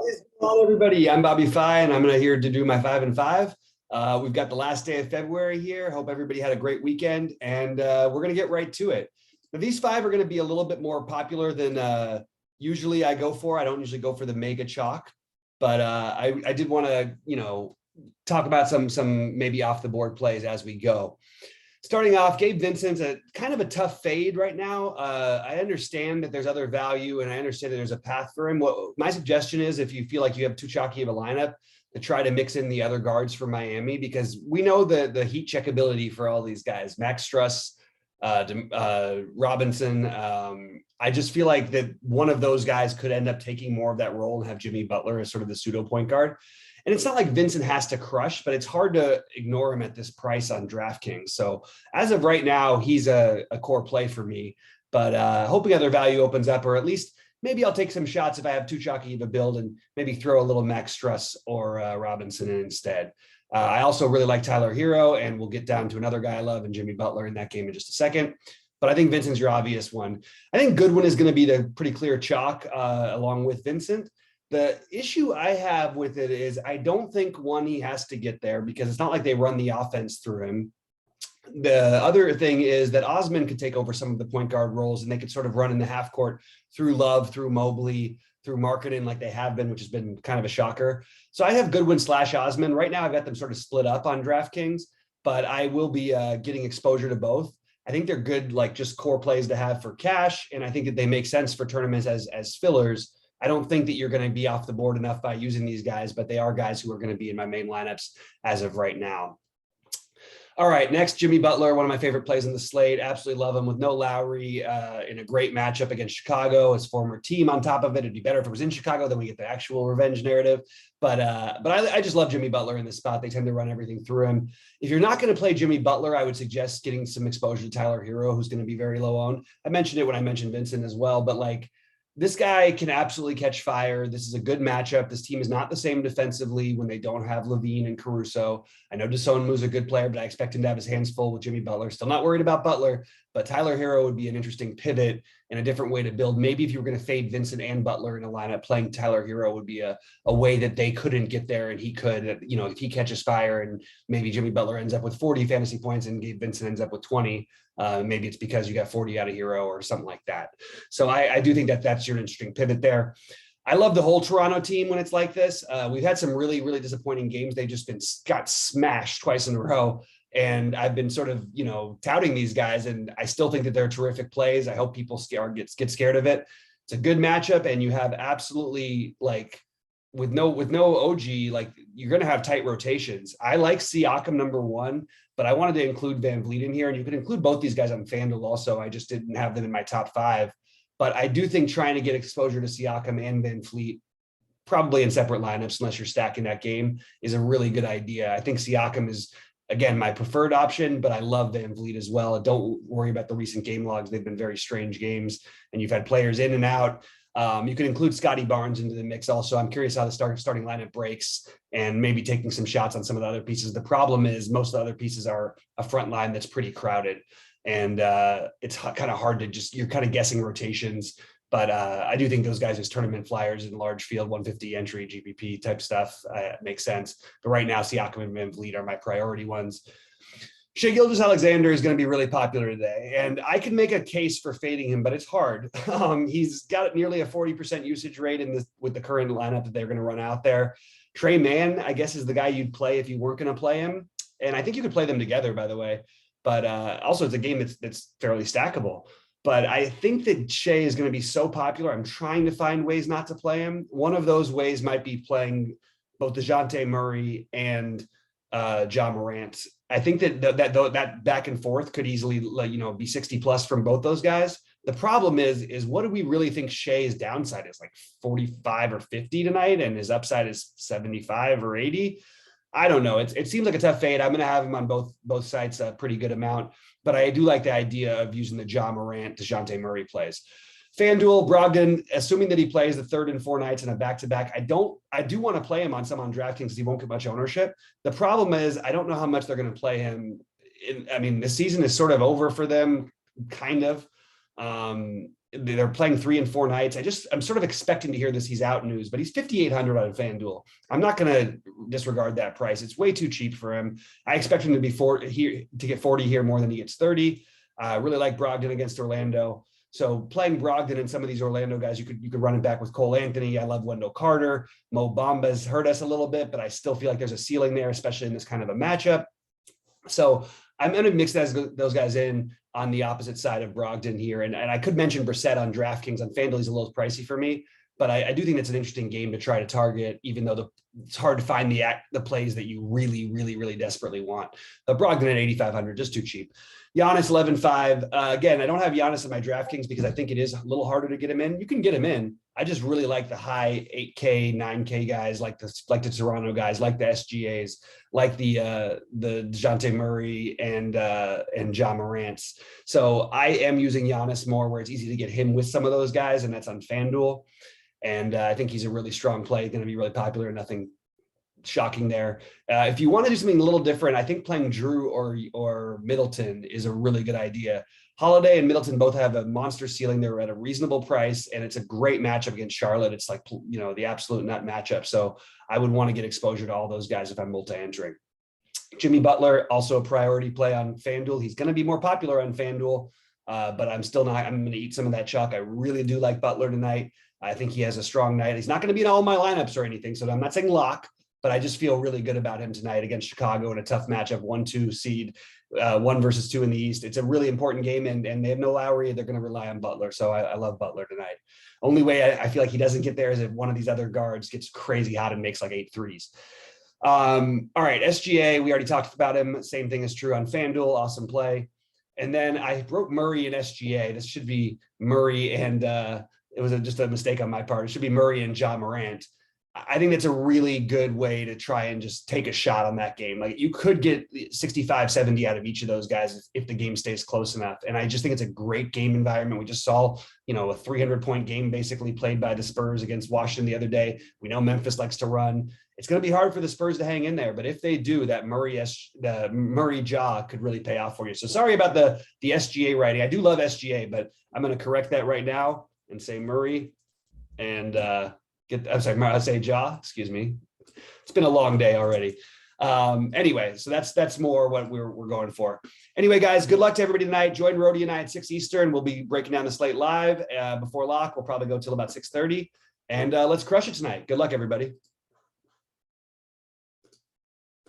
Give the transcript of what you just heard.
is going on, everybody? I'm BobbyFi, and I'm here to do my 5 and 5. We've got the last day of February here. Hope everybody had a great weekend, and we're going to get right to it. Now, these 5 are going to be a little bit more popular than usually I go for. I don't usually go for the mega chalk, but I did want to, talk about some maybe off the board plays as we go. Starting off, Gabe Vincent's a kind of a tough fade right now. I understand that there's other value, and I understand that there's a path for him. What my suggestion is, if you feel like you have too chalky of a lineup, to try to mix in the other guards for Miami, because we know the heat check ability for all these guys. Max Struss, Robinson. I just feel like that one of those guys could end up taking more of that role and have Jimmy Butler as sort of the pseudo point guard. And it's not like Vincent has to crush, but it's hard to ignore him at this price on DraftKings. So as of right now, he's a core play for me, but hoping other value opens up, or at least maybe I'll take some shots if I have too chalky of a build and maybe throw a little Max Struss or Robinson in instead. I also really like Tyler Hero, and we'll get down to another guy I love and Jimmy Butler in that game in just a second. But I think Vincent's your obvious one. I think Goodwin is going to be the pretty clear chalk along with Vincent. The issue I have with it is I don't think, one, he has to get there because it's not like they run the offense through him. The other thing is that Osman could take over some of the point guard roles, and they could sort of run in the half court through Love, through Mobley, through Marketing like they have been, which has been kind of a shocker. So I have Goodwin / Osman. Right now I've got them sort of split up on DraftKings, but I will be getting exposure to both. I think they're good, like just core plays to have for cash, and I think that they make sense for tournaments as fillers. I don't think that you're going to be off the board enough by using these guys, but they are guys who are going to be in my main lineups as of right now. All right, next, Jimmy Butler, one of my favorite plays in the slate. Absolutely love him with no Lowry in a great matchup against Chicago, his former team on top of it. It'd be better if it was in Chicago, then we get the actual revenge narrative. But I just love Jimmy Butler in this spot. They tend to run everything through him. If you're not going to play Jimmy Butler, I would suggest getting some exposure to Tyler Hero, who's going to be very low owned. I mentioned it when I mentioned Vincent as well, but like, this guy can absolutely catch fire. This is a good matchup. This team is not the same defensively when they don't have Levine and Caruso. I know Desonmu's a good player, but I expect him to have his hands full with Jimmy Butler. Still not worried about Butler, but Tyler Hero would be an interesting pivot and a different way to build. Maybe if you were going to fade Vincent and Butler in a lineup, playing Tyler Hero would be a way that they couldn't get there, and he could, if he catches fire and maybe Jimmy Butler ends up with 40 fantasy points and Gabe Vincent ends up with 20, maybe it's because you got 40 out of Hero or something like that. So I do think that that's your interesting pivot there. I love the whole Toronto team when it's like this. We've had some really, really disappointing games. They've just got smashed twice in a row. And I've been sort of, touting these guys, and I still think that they're terrific plays. I hope people get scared of it. It's a good matchup, and you have absolutely, like, with no OG, like, you're going to have tight rotations. I like Siakam number 1, but I wanted to include Van Vliet in here, and you could include both these guys on FanDuel also. I just didn't have them in my top 5. But I do think trying to get exposure to Siakam and Van Vliet, probably in separate lineups, unless you're stacking that game, is a really good idea. I think Siakam is, again, my preferred option, but I love Van Vliet as well. Don't worry about the recent game logs. They've been very strange games, and you've had players in and out. You can include Scotty Barnes into the mix also. I'm curious how the starting lineup breaks, and maybe taking some shots on some of the other pieces. The problem is most of the other pieces are a front line that's pretty crowded, and it's kind of hard to you're kind of guessing rotations. But I do think those guys as tournament flyers in large field, 150 entry, GPP type stuff makes sense. But right now, Siakam and Van Vliet are my priority ones. Shai Gilgeous-Alexander is going to be really popular today, and I can make a case for fading him, but it's hard. He's got nearly a 40% usage rate with the current lineup that they're going to run out there. Trey Mann, I guess, is the guy you'd play if you weren't going to play him, and I think you could play them together, by the way. But also, it's a game that's fairly stackable. But I think that Shai is going to be so popular, I'm trying to find ways not to play him. One of those ways might be playing both DeJounte Murray and Ja Morant. I think that back and forth could easily, be 60 plus from both those guys. The problem is what do we really think Shai's downside is? Like 45 or 50 tonight, and his upside is 75 or 80. I don't know. It seems like a tough fade. I'm going to have him on both sites a pretty good amount, but I do like the idea of using the Ja Morant, DeJounte Murray plays. FanDuel, Brogdon, assuming that he plays the 3rd and 4 nights in a back-to-back, I do want to play him on DraftKings because he won't get much ownership. The problem is I don't know how much they're going to play him. The season is sort of over for them, kind of. they're playing 3 and 4 nights. I'm sort of expecting to hear this he's out news, but he's 5,800 on FanDuel. I'm not going to disregard that price. It's way too cheap for him. I expect him to be to get 40 here more than he gets 30. I really like Brogdon against Orlando. So playing Brogdon and some of these Orlando guys, you could run it back with Cole Anthony. I love Wendell Carter. Mo Bamba's hurt us a little bit, but I still feel like there's a ceiling there, especially in this kind of a matchup. So I'm going to mix those guys in on the opposite side of Brogdon here. And I could mention Brissett on DraftKings. On FanDuel, he's a little pricey for me, but I do think it's an interesting game to try to target, even though it's hard to find the plays that you really, really, really desperately want. Brogdon at 8,500, just too cheap. Giannis 11.5. Again, I don't have Giannis in my DraftKings because I think it is a little harder to get him in. You can get him in. I just really like the high 8K, 9K guys, like the Toronto guys, like the SGAs, like the DeJounte Murray and Ja Morant's. So I am using Giannis more where it's easy to get him with some of those guys, and that's on FanDuel. And I think he's a really strong play, going to be really popular. Nothing shocking there. If you want to do something a little different, I think playing Drew or Middleton is a really good idea. Holiday and Middleton both have a monster ceiling. They're at a reasonable price, and it's a great matchup against Charlotte. It's like, the absolute nut matchup. So I would want to get exposure to all those guys if I'm multi-entering. Jimmy Butler, also a priority play on FanDuel. He's going to be more popular on FanDuel, but I'm going to eat some of that chalk. I really do like Butler tonight. I think he has a strong night. He's not going to be in all my lineups or anything, so I'm not saying lock, but I just feel really good about him tonight against Chicago in a tough matchup, 1-2 seed, 1 versus 2 in the East. It's a really important game, and they have no Lowry. They're going to rely on Butler, so I love Butler tonight. Only way I feel like he doesn't get there is if one of these other guards gets crazy hot and makes like 8 threes. All right, SGA, we already talked about him. Same thing is true on FanDuel, awesome play. And then I wrote Murray and SGA. This should be Murray and it was just a mistake on my part. It should be Murray and Ja Morant. I think that's a really good way to try and just take a shot on that game. Like you could get 65, 70 out of each of those guys if the game stays close enough. And I just think it's a great game environment. We just saw, a 300-point game basically played by the Spurs against Washington the other day. We know Memphis likes to run. It's going to be hard for the Spurs to hang in there, but if they do, that Murray Ja could really pay off for you. So sorry about the SGA writing. I do love SGA, but I'm going to correct that right now and say Murray and I'll say Ja, excuse me. It's been a long day already. Anyway, so that's more what we're going for. Anyway, guys, good luck to everybody tonight. Join Rody and I at 6 Eastern. We'll be breaking down the slate live before lock. We'll probably go till about 6:30. And let's crush it tonight. Good luck, everybody.